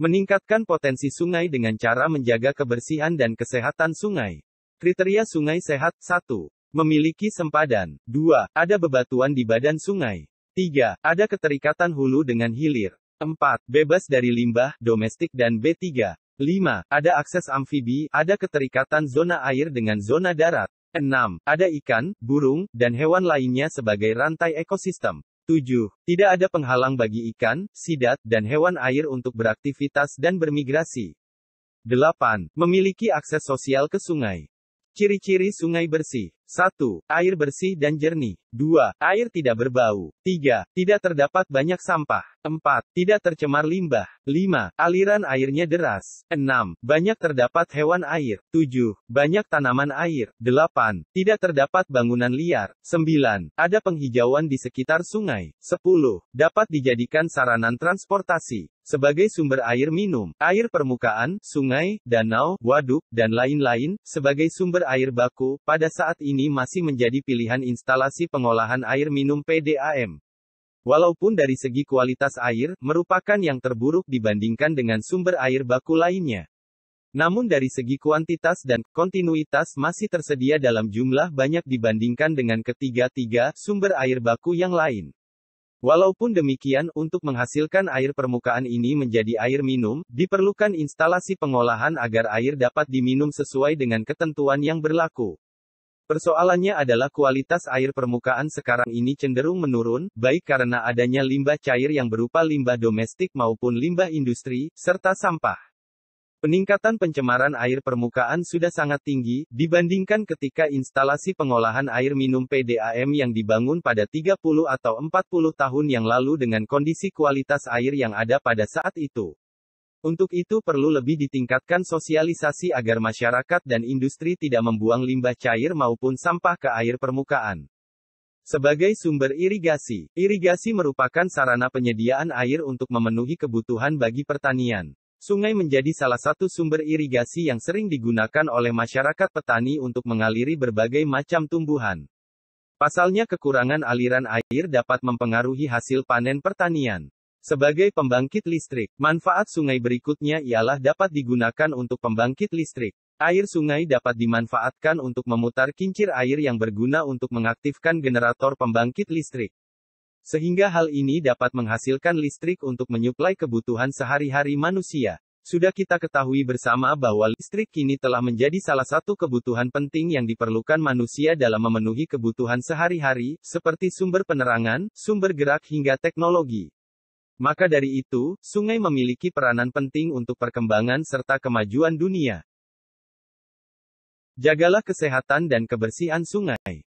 Meningkatkan potensi sungai dengan cara menjaga kebersihan dan kesehatan sungai. Kriteria sungai sehat. 1. Memiliki sempadan. 2. Ada bebatuan di badan sungai. 3. Ada keterikatan hulu dengan hilir. 4. Bebas dari limbah, domestik dan B3. 5. Ada akses amfibi, ada keterikatan zona air dengan zona darat. 6. Ada ikan, burung, dan hewan lainnya sebagai rantai ekosistem. 7. Tidak ada penghalang bagi ikan, sidat, dan hewan air untuk beraktivitas dan bermigrasi. 8. Memiliki akses sosial ke sungai. Ciri-ciri sungai bersih. 1. Air bersih dan jernih. 2. Air tidak berbau. 3. Tidak terdapat banyak sampah. 4. Tidak tercemar limbah. 5. Aliran airnya deras. 6. Banyak terdapat hewan air. 7. Banyak tanaman air. 8. Tidak terdapat bangunan liar. 9. Ada penghijauan di sekitar sungai. 10. Dapat dijadikan sarana transportasi. Sebagai sumber air minum, air permukaan, sungai, danau, waduk, dan lain-lain, sebagai sumber air baku, pada saat ini masih menjadi pilihan instalasi pengolahan air minum PDAM. Walaupun dari segi kualitas air, merupakan yang terburuk dibandingkan dengan sumber air baku lainnya. Namun dari segi kuantitas dan kontinuitas masih tersedia dalam jumlah banyak dibandingkan dengan ketiga-tiga sumber air baku yang lain. Walaupun demikian, untuk menghasilkan air permukaan ini menjadi air minum, diperlukan instalasi pengolahan agar air dapat diminum sesuai dengan ketentuan yang berlaku. Persoalannya adalah kualitas air permukaan sekarang ini cenderung menurun, baik karena adanya limbah cair yang berupa limbah domestik maupun limbah industri, serta sampah. Peningkatan pencemaran air permukaan sudah sangat tinggi, dibandingkan ketika instalasi pengolahan air minum PDAM yang dibangun pada 30 atau 40 tahun yang lalu dengan kondisi kualitas air yang ada pada saat itu. Untuk itu perlu lebih ditingkatkan sosialisasi agar masyarakat dan industri tidak membuang limbah cair maupun sampah ke air permukaan. Sebagai sumber irigasi, irigasi merupakan sarana penyediaan air untuk memenuhi kebutuhan bagi pertanian. Sungai menjadi salah satu sumber irigasi yang sering digunakan oleh masyarakat petani untuk mengaliri berbagai macam tumbuhan. Pasalnya kekurangan aliran air dapat mempengaruhi hasil panen pertanian. Sebagai pembangkit listrik, manfaat sungai berikutnya ialah dapat digunakan untuk pembangkit listrik. Air sungai dapat dimanfaatkan untuk memutar kincir air yang berguna untuk mengaktifkan generator pembangkit listrik. Sehingga hal ini dapat menghasilkan listrik untuk menyuplai kebutuhan sehari-hari manusia. Sudah kita ketahui bersama bahwa listrik kini telah menjadi salah satu kebutuhan penting yang diperlukan manusia dalam memenuhi kebutuhan sehari-hari, seperti sumber penerangan, sumber gerak hingga teknologi. Maka dari itu, sungai memiliki peranan penting untuk perkembangan serta kemajuan dunia. Jagalah kesehatan dan kebersihan sungai.